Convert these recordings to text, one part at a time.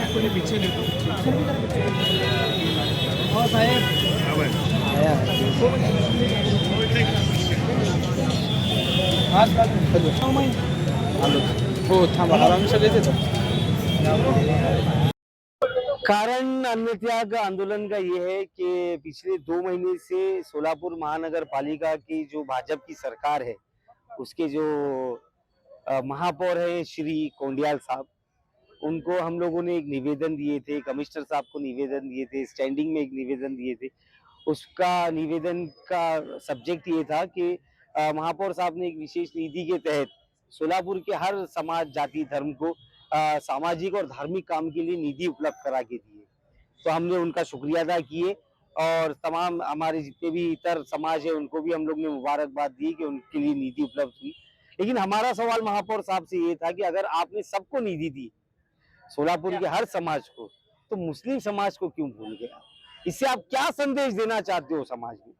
कोणी पीछे ले हाँ साहेब आया हो थांबा आराम सगळे कारण अन्नत्याग आंदोलन का ये है कि पिछले 2 महीने से सोलापुर महानगर पालिका की जो भाजपा की सरकार है उसके जो महापौर है श्री कोंडियाल साहब, उनको हम लोगों ने एक निवेदन दिए थे, कमिश्नर साहब को निवेदन दिए थे, स्टैंडिंग में एक निवेदन दिए थे। उसका निवेदन का सब्जेक्ट ये था कि महापौर साहब ने एक विशेष नीति के तहत सोलापुर के हर समाज जाति धर्म को सामाजिक और धार्मिक काम के लिए निधि उपलब्ध करा के दिए। तो हमने उनका शुक्रिया अदा किए और तमाम हमारे जितने भी इतर समाज है उनको भी हम लोग ने मुबारकबाद दी कि उनके लिए निधि उपलब्ध हुई। लेकिन हमारा सवाल महापौर साहब से ये था कि अगर आपने सबको निधि दी, सोलापुर के हर समाज को, तो मुस्लिम समाज को क्यों भूल गया? इससे आप क्या संदेश देना चाहते हो समाज में?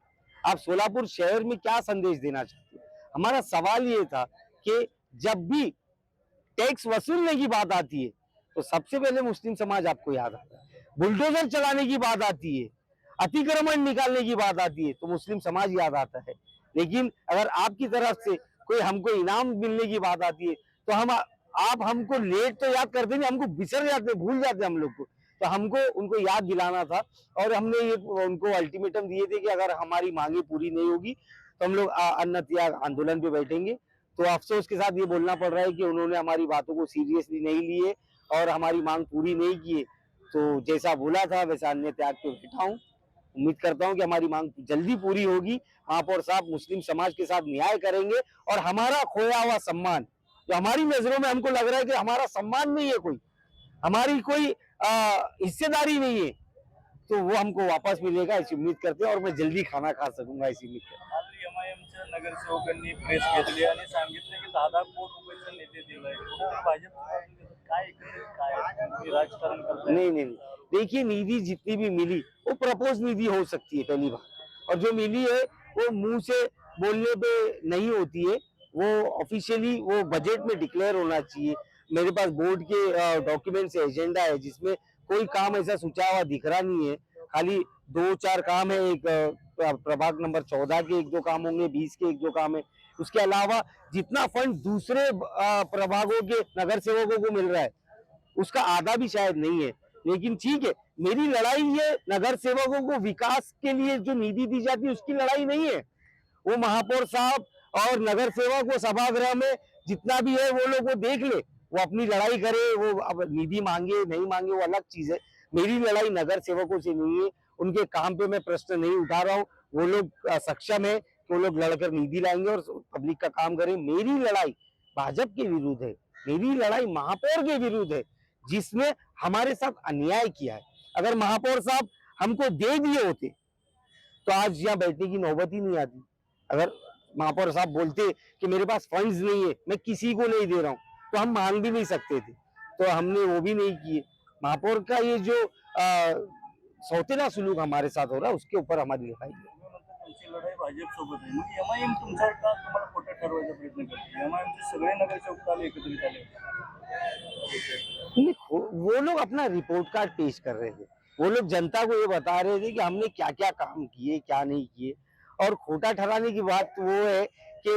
आप सोलापुर शहर में क्या संदेश देना चाहते हो? हमारा सवाल ये था कि जब भी टैक्स वसूलने की बात आती है तो सबसे पहले मुस्लिम समाज आपको याद आता है। बुलडोजर चलाने की बात आती है, अतिक्रमण निकालने की बात आती है तो मुस्लिम समाज याद आता है। लेकिन अगर आपकी तरफ से कोई हमको इनाम मिलने की बात आती है तो आप हमको लेट तो याद करते नहीं, हमको बिसर जाते, भूल जाते हम लोग को। तो हमको उनको याद दिलाना था और हमने ये उनको अल्टीमेटम दिए थे कि अगर हमारी मांगे पूरी नहीं होगी तो हम लोग अन्न त्याग आंदोलन पे बैठेंगे। तो अफसोस के साथ ये बोलना पड़ रहा है कि उन्होंने हमारी बातों को सीरियसली नहीं लिए और हमारी मांग पूरी नहीं की। तो जैसा बोला था वैसा अन्य त्याग पे बैठा हूँ। उम्मीद करता हूँ कि हमारी मांग जल्दी पूरी होगी। महापौर साहब मुस्लिम समाज के साथ न्याय करेंगे और हमारा खोया हुआ सम्मान, जो हमारी नजरों में हमको लग रहा है कि हमारा सम्मान नहीं है, कोई हमारी कोई हिस्सेदारी नहीं है, तो वो हमको वापस मिलेगा ऐसी उम्मीद करते हैं और मैं जल्दी खाना खा सकूंगा ऐसी उम्मीद करते हैं। एमआयएमच्या नगरसेवकांनी प्रेस घेतली आणि सांगितलं की 10 कोटी रुपयाचा निधी दिलाय काय राजकारण करताय? नहीं, देखिए निधि जितनी भी मिली वो प्रपोज निधि हो सकती है पहली बात, और जो मिली है वो मुंह से बोलने पे नहीं होती है, वो ऑफिशियली वो बजट में डिक्लेयर होना चाहिए। मेरे पास बोर्ड के डॉक्यूमेंट्स एजेंडा है जिसमें कोई काम ऐसा सुचा हुआ दिख रहा नहीं है, खाली 2-4 काम है। एक प्रभाग नंबर 14 के 1-2 काम होंगे, 20 के 1-2 काम है। उसके अलावा जितना फंड दूसरे प्रभागों के नगर सेवकों को मिल रहा है उसका आधा भी शायद नहीं है। लेकिन ठीक है, मेरी लड़ाई ये नगर सेवकों को विकास के लिए जो निधि दी जाती है उसकी लड़ाई नहीं है। वो महापौर साहब और नगर सेवक वो सभागृह में जितना भी है वो लोग वो देख ले, वो अपनी लड़ाई करे, वो अब निधि मांगे नहीं मांगे वो अलग चीज है। मेरी लड़ाई नगर सेवकों से नहीं है, उनके काम पे मैं प्रश्न नहीं उठा रहा हूँ। वो लोग सक्षम है कि वो लोग लड़कर निधि लाएंगे और पब्लिक का काम करें। मेरी लड़ाई भाजपा के विरुद्ध है, मेरी लड़ाई महापौर के विरुद्ध है जिसने हमारे साथ अन्याय किया है। अगर महापौर साहब हमको दे दिए होते तो आज यहाँ बैठने की नौबत ही नहीं आती। अगर महापौर साहब बोलते कि मेरे पास फंड्स नहीं है, मैं किसी को नहीं दे रहा हूँ, तो हम मांग भी नहीं सकते थे, तो हमने वो भी नहीं किए। महापौर का ये जो सौतेला सुलूक हमारे साथ हो रहा है उसके ऊपर हमारी लड़ाई है। तुमची लढाई भाजप सोबत आहे, मग एमआयएम तुमचा का तुम्हाला खोटं ठरवायचा प्रयत्न करते? एमआयएमचे सगळे नगरसेवक काल एकत्रित आले वो लोग अपना रिपोर्ट कार्ड पेश कर रहे थे, वो लोग जनता को ये बता रहे थे कि हमने क्या क्या काम किए क्या नहीं किए। और खोटा ठहराने की बात वो है कि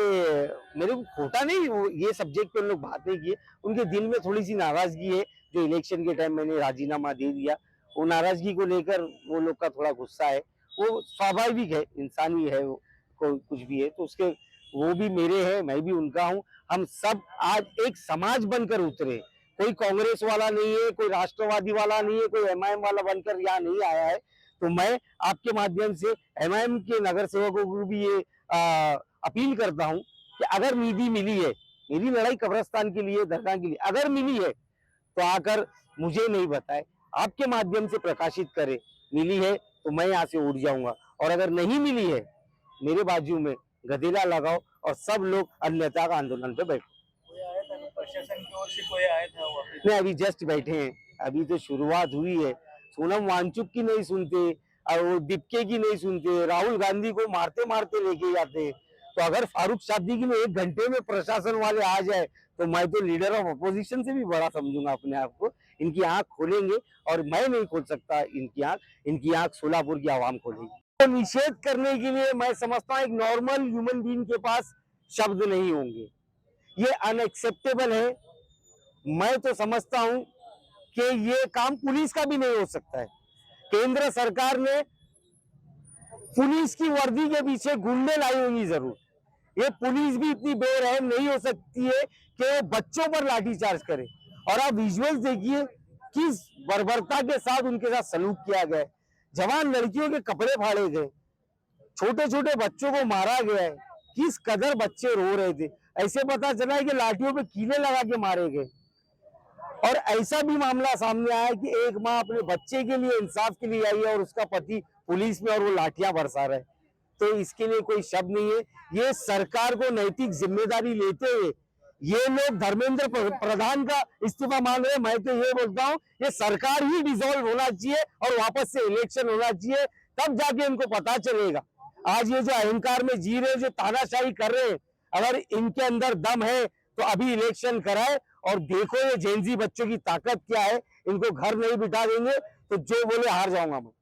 मेरे को खोटा नहीं, वो ये सब्जेक्ट पे लोग बात नहीं किए। उनके दिल में थोड़ी सी नाराजगी है, जो इलेक्शन के टाइम मैंने राजीनामा दे दिया, वो नाराजगी को लेकर वो लोग का थोड़ा गुस्सा है। वो स्वाभाविक है, इंसानी है, वो कुछ भी है तो उसके वो भी मेरे हैं, मैं भी उनका हूँ। हम सब आज एक समाज बनकर उतरे, कोई कांग्रेस वाला नहीं है, कोई राष्ट्रवादी वाला नहीं है, कोई एमआईएम वाला बनकर यहाँ नहीं आया है। तो मैं आपके माध्यम से एमआईएम के नगर सेवकों को भी ये अपील करता हूँ कि अगर निधि मिली है, मेरी लड़ाई कब्रिस्तान के लिए, दरगाह के लिए, अगर मिली है तो आकर मुझे नहीं बताए, आपके माध्यम से प्रकाशित करे। मिली है तो मैं यहाँ से उठ जाऊंगा, और अगर नहीं मिली है मेरे बाजू में गदेला लगाओ और सब लोग अन्यथा का आंदोलन पे बैठो। प्रशासन की ओर से कोई आया था वहाँ पे? नहीं, अभी जस्ट बैठे हैं, अभी तो शुरुआत हुई है। सोनम वांगचुक की नहीं सुनते और वो डिपके की नहीं सुनते, राहुल गांधी को मारते मारते लेके जाते। तो अगर फारूक सिद्दीकी में 1 घंटे में प्रशासन वाले आ जाए तो मैं तो लीडर ऑफ अपोजिशन से भी बड़ा समझूंगा अपने आप को। इनकी आंख खोलेंगे, और मैं नहीं खोल सकता इनकी आंख सोलापुर की आवाम खोलेगी। तो निषेध करने के लिए मैं समझता हूँ एक नॉर्मल ह्यूमन बीइंग के पास शब्द नहीं होंगे। ये अनएक्सेप्टेबल है। मैं तो समझता हूँ कि ये काम पुलिस का भी नहीं हो सकता है। केंद्र सरकार ने पुलिस की वर्दी के पीछे गुंडे लाई होंगी जरूर। ये पुलिस भी इतनी बेरहम नहीं हो सकती है कि वो बच्चों पर लाठीचार्ज करे। और आप विजुअल्स देखिए किस बर्बरता के साथ उनके साथ सलूक किया गया है। जवान लड़कियों के कपड़े फाड़े गए, छोटे छोटे बच्चों को मारा गया है। किस कदर बच्चे रो रहे थे। ऐसे पता चला है कि लाठियों पे कीले लगा के मारे गए। और ऐसा भी मामला सामने आया कि एक माँ अपने बच्चे के लिए इंसाफ के लिए आई है और उसका पति पुलिस में और वो लाठियां बरसा रहा है। तो इसके लिए कोई शब्द नहीं है। ये सरकार को नैतिक जिम्मेदारी लेते हुए ये लोग धर्मेंद्र प्रधान का इस्तीफा मांग रहे हैं। मैं तो ये बोलता हूँ ये सरकार ही डिसॉल्व होना चाहिए और वापस से इलेक्शन होना चाहिए, तब जाके इनको पता चलेगा। आज ये जो अहंकार में जी रहे, जो तानाशाही कर रहे हैं, अगर इनके अंदर दम है तो अभी इलेक्शन कराए और देखो ये जेनजी बच्चों की ताकत क्या है। इनको घर नहीं बिठा देंगे तो जो बोले हार जाऊंगा मैं।